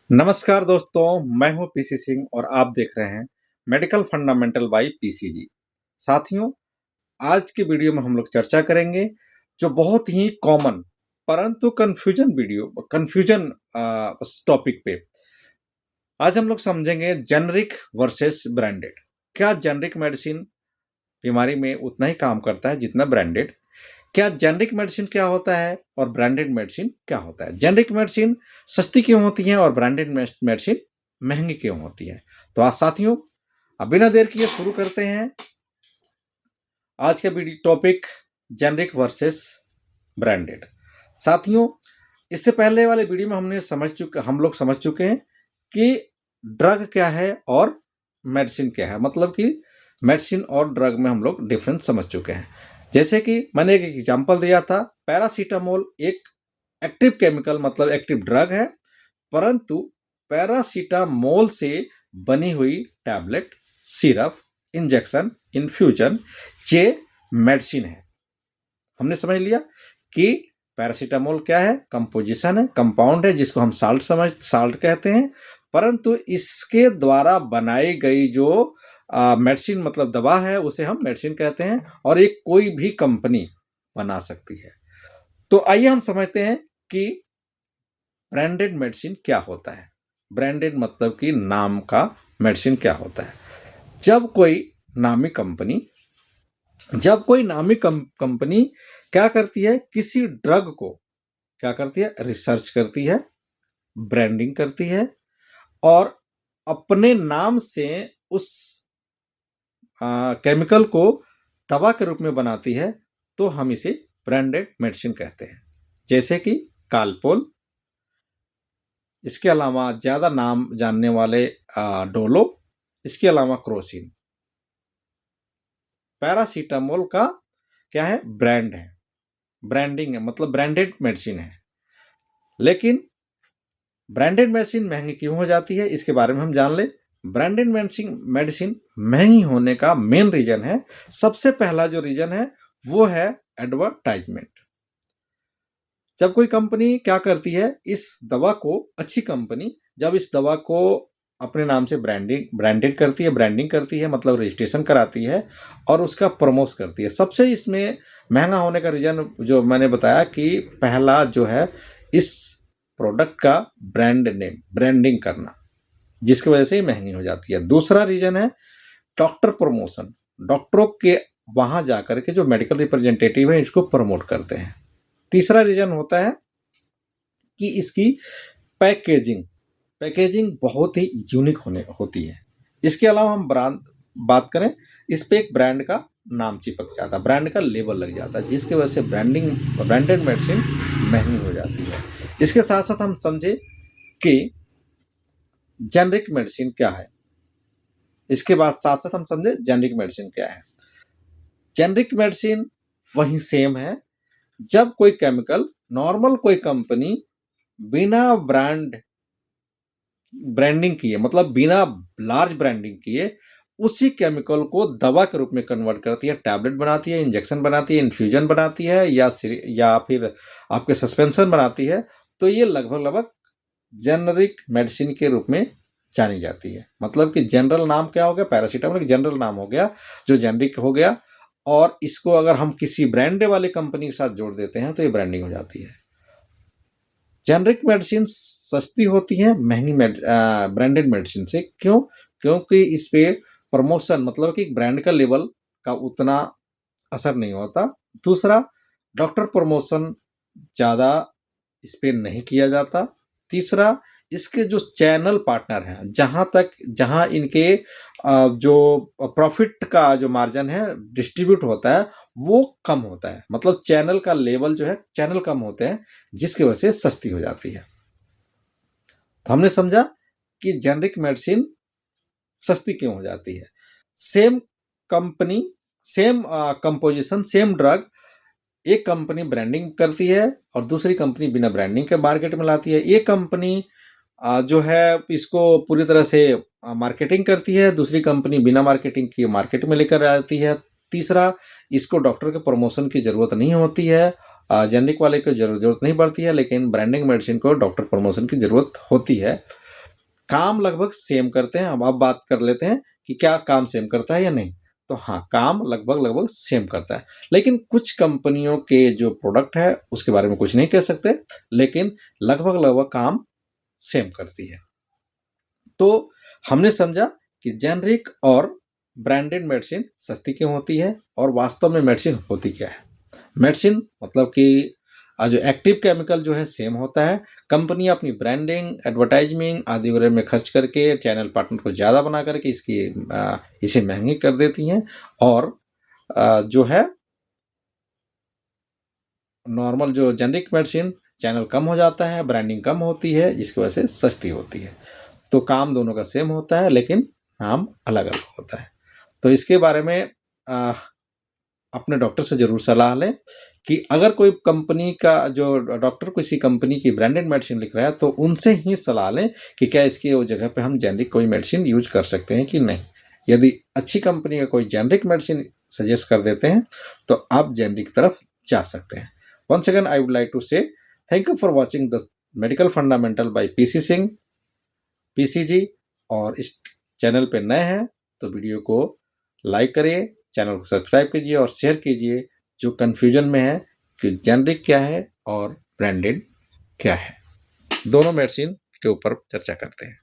नमस्कार दोस्तों, मैं हूं पीसी सिंह और आप देख रहे हैं मेडिकल फंडामेंटल बाय पीसीजी। साथियों, आज की वीडियो में हम लोग चर्चा करेंगे जो बहुत ही कॉमन परंतु कंफ्यूजन टॉपिक पे। आज हम लोग समझेंगे जेनरिक वर्सेस ब्रांडेड। क्या जेनरिक मेडिसिन बीमारी में उतना ही काम करता है जितना ब्रांडेड? क्या जेनरिक मेडिसिन क्या होता है और ब्रांडेड मेडिसिन क्या होता है? जेनरिक मेडिसिन सस्ती क्यों होती है और ब्रांडेड मेडिसिन महंगी क्यों होती है? तो आज साथियों, अब बिना देर किए शुरू करते हैं आज का video topic, generic versus branded. साथियों, इससे पहले वाले वीडियो में हम लोग समझ चुके हैं कि ड्रग क्या है और मेडिसिन क्या है। मतलब कि मेडिसिन और ड्रग में हम लोग डिफरेंस समझ चुके हैं। जैसे कि मैंने एक एग्जांपल दिया था, पैरासीटामोल एक एक्टिव केमिकल मतलब एक्टिव ड्रग है, परंतु पैरासीटामोल से बनी हुई टैबलेट, सिरप, इंजेक्शन, इन्फ्यूजन ये मेडिसिन है। हमने समझ लिया कि पैरासीटामोल क्या है, कंपोजिशन है, कंपाउंड है जिसको हम साल्ट कहते हैं, परंतु इसके द्वारा बनाई गई जो मेडिसिन मतलब दवा है उसे हम मेडिसिन कहते हैं और ये कोई भी कंपनी बना सकती है। तो आइए हम समझते हैं कि ब्रांडेड मेडिसिन क्या होता है। ब्रांडेड मतलब कि नाम का मेडिसिन क्या होता है। जब कोई नामी कंपनी क्या करती है, किसी ड्रग को क्या करती है, रिसर्च करती है, ब्रांडिंग करती है और अपने नाम से उस केमिकल को दवा के रूप में बनाती है, तो हम इसे ब्रांडेड मेडिसिन कहते हैं। जैसे कि कालपोल, इसके अलावा ज्यादा नाम जानने वाले डोलो, इसके अलावा क्रोसिन। पैरासीटामोल का क्या है, ब्रांड है, ब्रांडिंग है, मतलब ब्रांडेड मेडिसिन है। लेकिन ब्रांडेड मेडिसिन महंगी क्यों हो जाती है, इसके बारे में हम जान ले। ब्रांडेड मेडिसिन महंगी होने का मेन रीजन है, सबसे पहला जो रीजन है वो है एडवर्टाइजमेंट। जब कोई कंपनी क्या करती है, इस दवा को, अच्छी कंपनी जब इस दवा को अपने नाम से ब्रांडिंग करती है मतलब रजिस्ट्रेशन कराती है और उसका प्रमोट करती है। सबसे इसमें महंगा होने का रीजन जो मैंने बताया कि पहला जो है, इस प्रोडक्ट का ब्रांड नेम ब्रांडिंग करना, जिसकी वजह से महंगी हो जाती है। दूसरा रीजन है डॉक्टर प्रमोशन, डॉक्टरों के वहां जाकर के जो मेडिकल रिप्रेजेंटेटिव है इसको प्रमोट करते हैं। तीसरा रीजन होता है कि इसकी पैकेजिंग बहुत ही यूनिक होती है। इसके अलावा हम बात करें, इस पे एक ब्रांड का नाम चिपक जाता है, ब्रांड का लेबल लग जाता है, जिसकी वजह से ब्रांडेड मेडिसिन महंगी हो जाती है। इसके साथ साथ हम समझे कि जेनरिक मेडिसिन क्या है। इसके बाद साथ साथ हम समझे जेनरिक मेडिसिन क्या है। जेनरिक मेडिसिन वही सेम है, जब कोई केमिकल, नॉर्मल कोई कंपनी बिना ब्रांडिंग किए मतलब बिना लार्ज ब्रांडिंग किए उसी केमिकल को दवा के रूप में कन्वर्ट करती है, टैबलेट बनाती है, इंजेक्शन बनाती है, इन्फ्यूजन बनाती है या फिर आपके सस्पेंशन बनाती है, तो ये लगभग जेनरिक मेडिसिन के रूप में जानी जाती है। मतलब कि जनरल नाम क्या हो गया, पैरासीटामोल एक जनरल नाम हो गया जो जेनरिक हो गया, और इसको अगर हम किसी ब्रांड वाले कंपनी के साथ जोड़ देते हैं तो ये ब्रांडिंग हो जाती है। जेनरिक मेडिसिन सस्ती होती है महंगी ब्रांडेड मेडिसिन से। क्यों? क्योंकि इस पे प्रमोशन मतलब कि ब्रांड का लेवल का उतना असर नहीं होता। दूसरा, डॉक्टर प्रमोशन ज़्यादा इस पे नहीं किया जाता। तीसरा, इसके जो चैनल पार्टनर हैं, जहाँ इनके जो प्रॉफिट का जो मार्जिन है डिस्ट्रीब्यूट होता है वो कम होता है, मतलब चैनल का लेवल जो है, चैनल कम होते हैं, जिसकी वजह से सस्ती हो जाती है। तो हमने समझा कि जेनरिक मेडिसिन सस्ती क्यों हो जाती है। Same company, same composition, same drug, एक कंपनी ब्रांडिंग करती है और दूसरी कंपनी बिना ब्रांडिंग के मार्केट में लाती है। एक कंपनी जो है इसको पूरी तरह से मार्केटिंग करती है, दूसरी कंपनी बिना मार्केटिंग की मार्केट में लेकर आती है। तीसरा, इसको डॉक्टर के प्रमोशन की ज़रूरत नहीं होती है, जेनरिक वाले को जरूरत नहीं पड़ती है, लेकिन ब्रांडिंग मेडिसिन को डॉक्टर प्रमोशन की ज़रूरत होती है। काम लगभग सेम करते हैं। अब बात कर लेते हैं कि क्या काम सेम करता है या नहीं। तो हाँ, काम लगभग सेम करता है, लेकिन कुछ कंपनियों के जो प्रोडक्ट है उसके बारे में कुछ नहीं कह सकते, लेकिन लगभग काम सेम करती है। तो हमने समझा कि जेनरिक और ब्रांडेड मेडिसिन सस्ती क्यों होती है और वास्तव में मेडिसिन होती क्या है। मेडिसिन मतलब कि जो एक्टिव केमिकल जो है सेम होता है। कंपनी अपनी ब्रांडिंग, एडवर्टाइजमेंट आदि वगैरह में खर्च करके चैनल पार्टनर को ज़्यादा बना करके इसे महंगी कर देती हैं, और जो है नॉर्मल जो जेनरिक मेडिसिन चैनल कम हो जाता है, ब्रांडिंग कम होती है, जिसकी वजह से सस्ती होती है। तो काम दोनों का सेम होता है, लेकिन नाम अलग अलग होता है। तो इसके बारे में अपने डॉक्टर से जरूर सलाह लें कि अगर कोई कंपनी का जो डॉक्टर किसी कंपनी की ब्रांडेड मेडिसिन लिख रहा है तो उनसे ही सलाह लें कि क्या इसकी वो जगह पे हम जेनरिक कोई मेडिसिन यूज कर सकते हैं कि नहीं। यदि अच्छी कंपनी का कोई जेनरिक मेडिसिन सजेस्ट कर देते हैं तो आप जेनरिक तरफ जा सकते हैं। Once again I would like to say thank you for watching the medical fundamental by PC Singh, PCG. और इस चैनल पे नए हैं तो वीडियो को लाइक करिए, चैनल को सब्सक्राइब कीजिए और शेयर कीजिए जो कन्फ्यूजन में है कि जेनरिक क्या है और ब्रांडेड क्या है। दोनों मेडिसिन के ऊपर चर्चा करते हैं।